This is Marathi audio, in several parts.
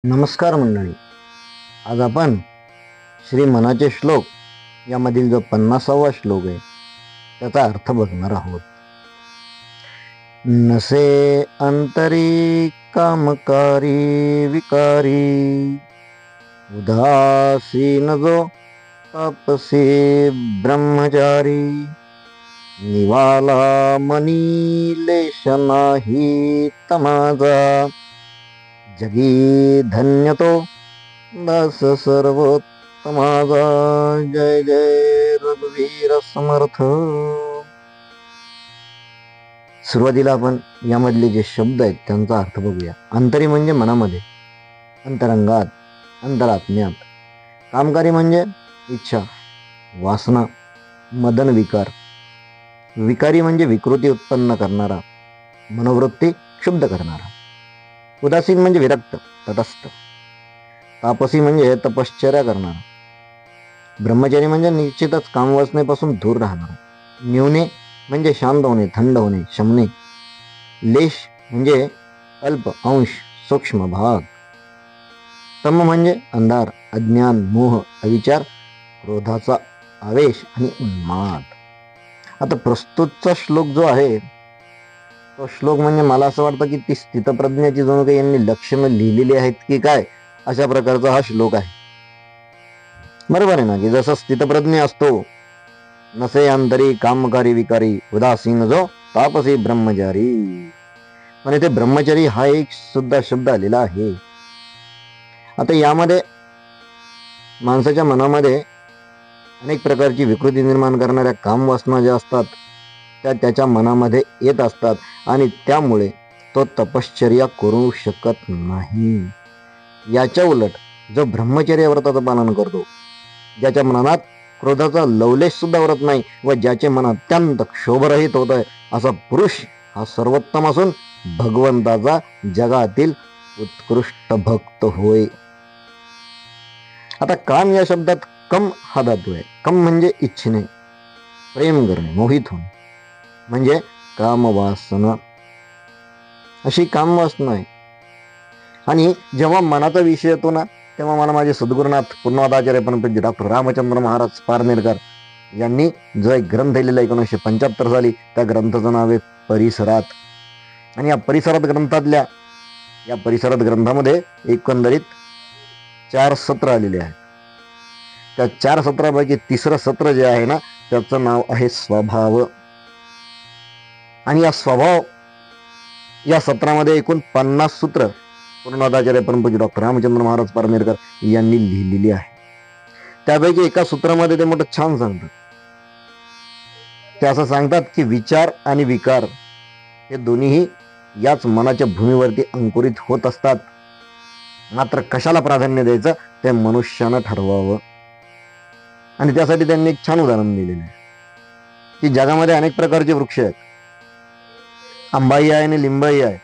नमस्कार मंडळी. आज आपण श्री मनाचे श्लोक यामधील जो 50वा श्लोक आहे त्याचा अर्थ बघणार आहोत. नसे अंतरी कामकारी विकारी, उदासीन जो तापसी ब्रह्मचारी, निवाला मनी लेश नाही तमाजा, जगी धन्य तो दास सर्वोत्तमाचा. जय जय रघुवीर समर्थ. सुरुवातीला आपण यामधले जे शब्द आहेत त्यांचा अर्थ बघूया. अंतरी म्हणजे मनामध्ये, अंतरंगात, अंतरात्म्यात. कामकारी म्हणजे इच्छा, वासना, मदन विकार. विकारी म्हणजे विकृती उत्पन्न करणारा, मनोवृत्ती क्षुब्ध करणारा. उदासीन म्हणजे विरक्त, तटस्थ. तापसी म्हणजे तपश्चर्या करणारा. ब्रह्मचारी म्हणजे निश्चितच कामवासनेपासून दूर राहणारा. न्यूने म्हणजे शांत होणे, थंड होणे, शमणे. लेश म्हणजे अल्प, अंश, सूक्ष्म भाग. तम म्हणजे अंधार, अज्ञान, मोह, अविचार, क्रोधाचा आवेश आणि उन्माद. आता प्रस्तुतचा श्लोक जो आहे तो श्लोक म्हणजे मला असं वाटतं की ती स्थितप्रज्ञाची जणू काही यांनी लक्षणं लिहिलेली आहेत की काय, अशा प्रकारचा हा श्लोक आहे. बरोबर आहे ना, की जसं स्थितप्रज्ञ असतो, नसे अंतरी कामकारी विकारी, उदासीन जो तापसी ब्रह्मचारी. पण इथे ब्रह्मचारी हा एक सुद्धा शब्द आलेला आहे. आता यामध्ये माणसाच्या मनामध्ये अनेक प्रकारची विकृती निर्माण करणाऱ्या कामवासना ज्या असतात त्या त्याच्या मनामध्ये येत असतात आणि त्यामुळे तो तपश्चर्या करू शकत नाही. याच्या उलट जो ब्रह्मचर्य व्रताचं पालन करतो, ज्याच्या मनात क्रोधाचा लवलेश सुद्धा उरत नाही व ज्याचे मन अत्यंत क्षोभरहित होत आहे, असा पुरुष हा सर्वोत्तम असून भगवंताचा जगातील उत्कृष्ट भक्त होय. आता काम या शब्दात कम हा धातू आहे. कम म्हणजे इच्छेने, प्रेम करणे, मोहित होणे, म्हणजे कामवासना. अशी कामवासना आहे. आणि जेव्हा मनाचा विषय येतो ना, तेव्हा मला माझे सद्गुरुनाथ पूर्णवादाचार्य परमपूज्य डॉक्टर रामचंद्र महाराज पारनेरकर यांनी जो एक ग्रंथ लिहिलेला 1975 साली, त्या ग्रंथाचं नाव आहे परिसरात. आणि या परिसरात ग्रंथामध्ये एकंदरीत 4 सत्र आलेले आहेत. त्या 4 सत्रापैकी 3रं सत्र जे आहे ना, त्याचं नाव आहे स्वभाव. आणि या स्वभाव या सत्रामध्ये एकूण 50 सूत्र पूर्णवादाचार्य परमपूज्य डॉक्टर रामचंद्र महाराज पारनेरकर यांनी लिहिलेली आहे. त्यापैकी एका सूत्रामध्ये ते मोठं छान सांगतात. ते असं सांगतात की विचार आणि विकार हे दोन्हीही याच मनाच्या भूमीवरती अंकुरित होत असतात. मात्र कशाला प्राधान्य द्यायचं ते मनुष्यानं ठरवावं. आणि त्यासाठी त्यांनी एक छान उदाहरण दिलेलं आहे की जगामध्ये अनेक प्रकारचे वृक्ष आहेत. आंबाही आहे आणि लिंबही आहे.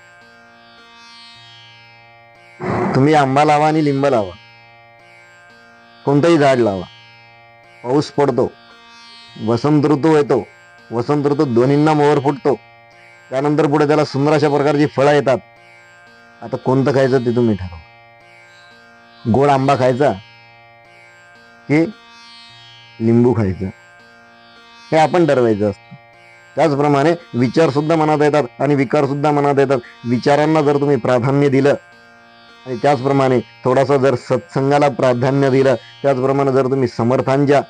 तुम्ही आंबा लावा आणि लिंब लावा, कोणतंही झाड लावा, पाऊस पडतो, वसंत ऋतू येतो, वसंत ऋतू दोन्हींना मोहर फुटतो, त्यानंतर पुढे त्याला सुंदर अशा प्रकारची फळं येतात. आता कोणतं खायचं ते तुम्ही ठरवा. गोड आंबा खायचा की लिंबू खायचं हे आपण ठरवायचं असतं. त्याचप्रमाणे विचार सुद्धा मनात येतात आणि विकार सुद्धा मनात येतात. विचारांना जर तुम्ही प्राधान्य दिलं आणि त्याचप्रमाणे थोडासा जर सत्संगाला प्राधान्य दिलं, त्याचप्रमाणे जर तुम्ही समर्थांच्या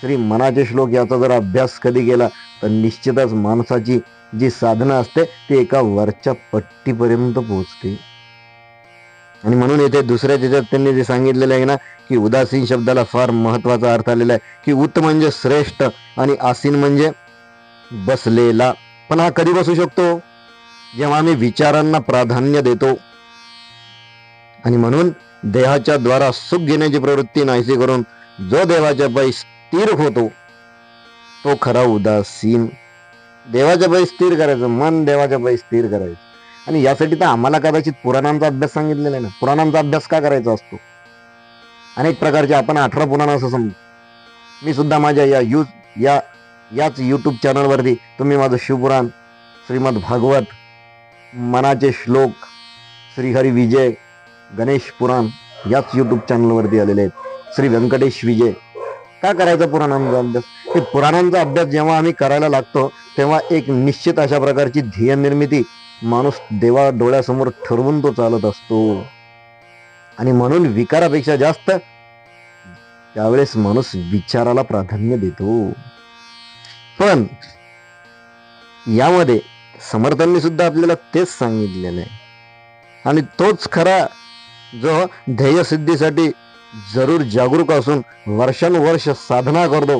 श्री मनाचे श्लोक याचा जर अभ्यास कधी केला, तर निश्चितच माणसाची जी साधना असते ती एका वरच्या पट्टीपर्यंत पोहोचते. आणि म्हणून येथे दुसऱ्या त्याच्यात त्यांनी जे सांगितलेलं आहे ना, की उदासीन शब्दाला फार महत्वाचा अर्थ आलेला आहे. की उत म्हणजे श्रेष्ठ आणि आसीन म्हणजे बसलेला. पण हा कधी बसू शकतो? जेव्हा आम्ही विचारांना प्राधान्य देतो. आणि म्हणून देहाच्या द्वारा सुख घेण्याची प्रवृत्ती नाहीशी करून जो देवाच्या पायी स्थिर होतो तो खरा उदासीन. देवाच्या पायी स्थिर करायचं, मन देवाच्या पायी स्थिर करायचं. आणि यासाठी तर आम्हाला कदाचित पुराणांचा अभ्यास सांगितलेला आहे ना. पुराणांचा अभ्यास का करायचा असतो? अनेक प्रकारचे आपण 18 पुराण असं समजू. मी सुद्धा माझ्या याच यूट्यूब चॅनलवरती तुम्ही माझं शिवपुराण, श्रीमद भागवत, मनाचे श्लोक, श्रीहरी विजय गणेश पुराण याच यूट्यूब चॅनलवरती आलेले आहेत. श्री व्यंकटेश विजय. का करायचा पुराणांचा अभ्यास? हे पुराणांचा अभ्यास जेव्हा आम्ही करायला लागतो तेव्हा एक निश्चित अशा प्रकारची ध्येय निर्मिती माणूस देवा डोळ्यासमोर ठरवून तो चालत असतो. आणि म्हणून विकारापेक्षा जास्त त्यावेळेस माणूस विचाराला प्राधान्य देतो. पण यामध्ये समर्थांनी सुद्धा आपल्याला तेच सांगितलेलं आहे. आणि तोच खरा जो ध्येय सिद्धीसाठी जरूर जागरूक असून वर्षानुवर्ष साधना करतो,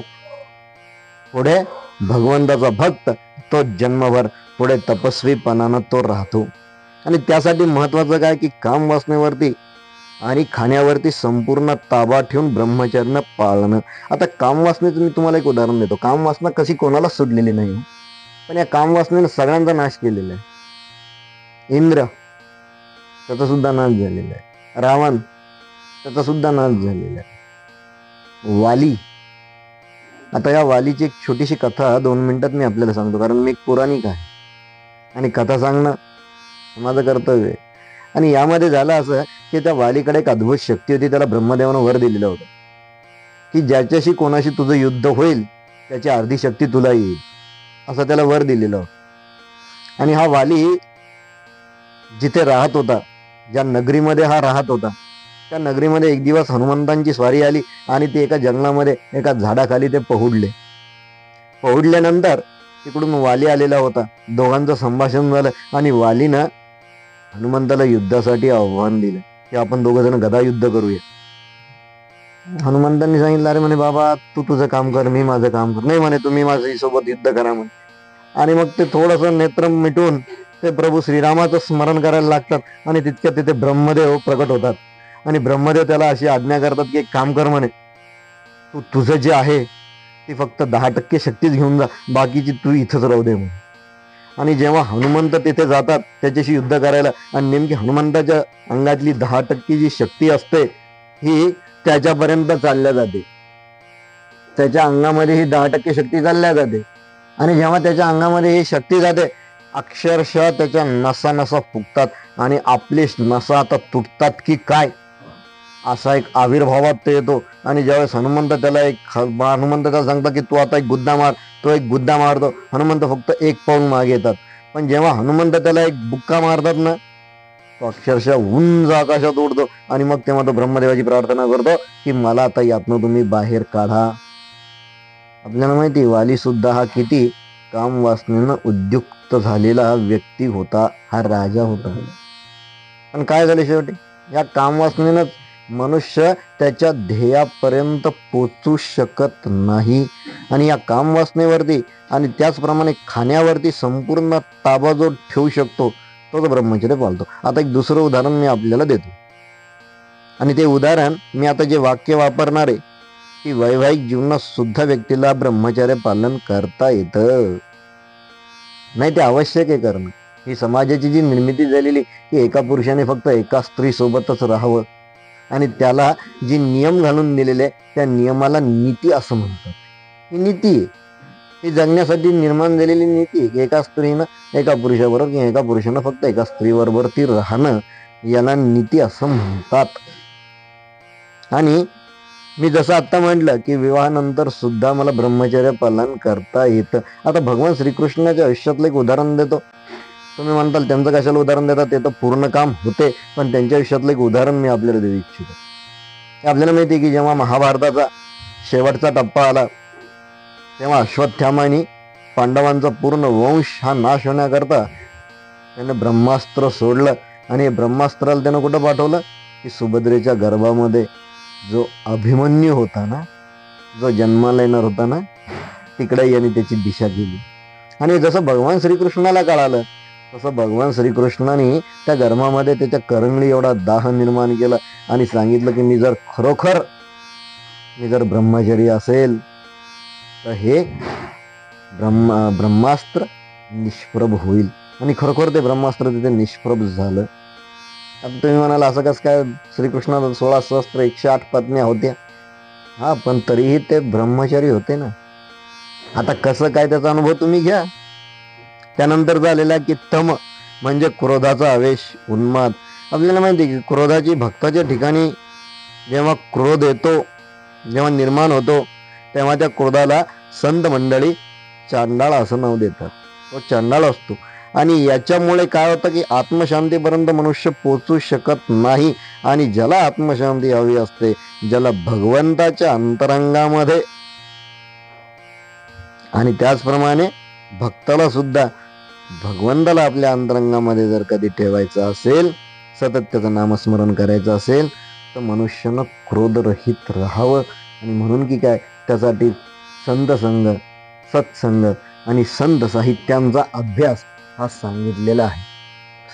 पुढे भगवंताचा भक्त, तो जन्मभर पुढे तपस्वीपणानं तो राहतो. आणि त्यासाठी महत्वाचं काय की काम वासनेवरती आणि खाण्यावरती संपूर्ण ताबा ठेवून ब्रह्मचर्य पाळणं. आता काम वासनेचं मी तुम्हाला एक उदाहरण देतो. काम वासना कशी कोणाला सुटलेली नाही, पण या काम वासनेनं सगळ्यांचा नाश केलेला आहे. इंद्र, त्याचा सुद्धा नाश झालेला आहे. रावण, त्याचा सुद्धा नाश झालेला आहे. वाली, आता या वालीची एक छोटीशी कथा 2 मिनिटात मी आपल्याला सांगतो, कारण मी एक पौराणिक आहे आणि कथा सांगणं माझं कर्तव्य आहे. आणि यामध्ये झालं असं की त्या वालीकडे एक अद्भुत शक्ती होती. त्याला ब्रह्मदेवानं वर दिलेलं होतं की ज्याच्याशी कोणाशी तुझं युद्ध होईल त्याची अर्धी शक्ती तुला येईल, असं त्याला वर दिलेलं होतं. आणि हा वाली जिथे राहत होता, ज्या नगरीमध्ये हा राहत होता, त्या नगरीमध्ये एक दिवस हनुमंतांची स्वारी आली आणि ते एका जंगलामध्ये एका झाडाखाली ते पहुडले. पहुडल्यानंतर तिकडून वाली आलेला होता. दोघांचं संभाषण झालं आणि वालीनं हनुमंताला युद्धासाठी आव्हान दिलं की आपण दोघं जण गदा युद्ध करूया. हनुमंतांनी सांगितलं, अरे म्हणे बाबा तू तुझं काम कर, मी माझं काम कर. नाही म्हणे, तुम्ही माझ्या सोबत युद्ध करा म्हणे. आणि मग ते थोडंसं नेत्र मिटून ते प्रभू श्रीरामाचं स्मरण करायला लागतात आणि तितक्यात तिथे ब्रह्मदेव प्रकट होतात. आणि ब्रह्मदेव त्याला अशी आज्ञा करतात की एक काम कर म्हणे, तू तुझं जे आहे ती फक्त 10% शक्तीच घेऊन जा, बाकीची तू इथंच राहू दे म्हणे. आणि जेव्हा हनुमंत तिथे जातात त्याच्याशी युद्ध करायला, आणि नेमकी हनुमंताच्या अंगातली 10% जी शक्ती असते ही त्याच्यापर्यंत चालल्या जाते. त्याच्या अंगामध्ये ही 10% शक्ती चालल्या जाते. आणि जेव्हा त्याच्या अंगामध्ये ही शक्ती जाते, अक्षरशः त्याच्या नसा नसा फुगतात आणि आपली नसा आता तुटतात की काय असा एक आविर्भावात ते येतो. आणि ज्यावेळेस हनुमंत त्याला सांगतात की तू आता एक गुद्दा मार, तो एक गुद्दा मारतो. हनुमंत फक्त 1 पाऊल मागे येतात. पण जेव्हा हनुमंत त्याला एक बुक्का मारतात ना, तो अक्षरशः उंच आकाशात उडतो. आणि मग तेव्हा तो ब्रह्मदेवाची प्रार्थना करतो की मला आता यातनं तुम्ही बाहेर काढा. आपल्याला माहिती वाली सुद्धा हा किती काम वासनेनं उद्युक्त झालेला व्यक्ती होता, हा राजा होता. पण काय झाले शेवटी, या काम वासनेनंच मनुष्य त्याच्या ध्येयापर्यंत पोचू शकत नाही. आणि या काम वासनेवरती आणि त्याचप्रमाणे खाण्यावरती संपूर्ण ताबा जो ठेवू शकतो तो ब्रह्मचर्य पाळतो. आता एक दुसरं उदाहरण मी आपल्याला देतो. आणि ते उदाहरण मी आता जे वाक्य वापरणार आहे की वैवाहिक जीवनात सुद्धा व्यक्तीला ब्रह्मचर्य पालन करता येतं. नाही, ते आवश्यक आहे करणं. ही समाजाची जी निर्मिती झालेली की एका पुरुषाने फक्त एका स्त्री सोबतच राहावं आणि त्याला जी नियम घालून दिलेले त्या नियमाला नीती असं म्हणतात. ही नीती आहे, ही जगण्यासाठी निर्माण झालेली नीती आहे की एका स्त्रीनं एका पुरुषाबरोबर किंवा एका पुरुषानं फक्त एका स्त्रीबरोबर ती राहणं, याला नीती असं म्हणतात. आणि मी जसं आता म्हटलं की विवाहानंतर सुद्धा मला ब्रह्मचर्य पालन करता येतं. आता भगवान श्रीकृष्णाच्या आयुष्यातलं एक उदाहरण देतो. तुम्ही म्हणताल त्यांचं कशाला उदाहरण देतात, ते तर पूर्ण काम होते, पण त्यांच्या आयुष्यातलं एक उदाहरण मी आपल्याला देऊ इच्छितो. आपल्याला माहिती आहे की जेव्हा महाभारताचा शेवटचा टप्पा आला तेव्हा अश्वत्थामाने पांडवांचा पूर्ण वंश हा नाश होण्याकरता त्याने ब्रह्मास्त्र सोडलं. आणि ब्रह्मास्त्राला त्यानं कुठं पाठवलं की सुभद्रेच्या गर्भामध्ये जो अभिमन्यू होता ना, जो जन्माला येणार होता ना, तिकडे याने त्याची दिशा केली. आणि जसं भगवान श्रीकृष्णाला कळालं तसं भगवान श्रीकृष्णाने त्या गर्भामध्ये त्याच्या करंगळी एवढा दाह निर्माण केला आणि सांगितलं की मी जर खरोखर ब्रह्मचारी असेल तर हे ब्रह्मास्त्र निष्प्रभ होईल. आणि खरोखर ते ब्रह्मास्त्र तिथे निष्प्रभ झालं. आता तुम्ही म्हणाल असं कसं काय, श्रीकृष्णाला 16 सहस्त्र 108 पत्न्या होत्या. हा, पण तरीही ते ब्रह्मचारी होते ना. आता कसं काय त्याचा अनुभव तुम्ही घ्या. त्यानंतर झालेला की तम म्हणजे क्रोधाचा आवेश, उन्माद. आपल्याला माहिती आहे की क्रोधाची भक्ताच्या ठिकाणी जेव्हा क्रोध येतो, जेव्हा निर्माण होतो, तेव्हा त्या क्रोधाला संत मंडळी चांडाळ असं नाव देतात. तो चांडाळ असतो. आणि याच्यामुळे काय होतं की आत्मशांतीपर्यंत मनुष्य पोचू शकत नाही. आणि ज्याला आत्मशांती हवी असते, ज्याला भगवंताच्या अंतरंगामध्ये, आणि त्याचप्रमाणे भक्ताला सुद्धा भगवंताला आपल्या अंतरंगामध्ये जर कधी ठेवायचं असेल, सतत त्याचं नामस्मरण करायचं असेल, तर मनुष्यानं क्रोधरहित राहावं. आणि म्हणून की काय, त्यासाठी संत संग, सत्संग आणि संत साहित्यांचा अभ्यास हा सांगितलेला आहे.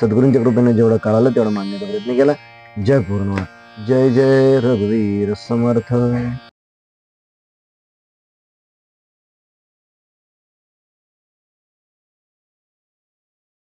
सद्गुरूंच्या कृपेने जेवढं कळालं तेवढं मांडण्याचा प्रयत्न केला. जय पूर्ण, जय जय रघुवीर समर्थ.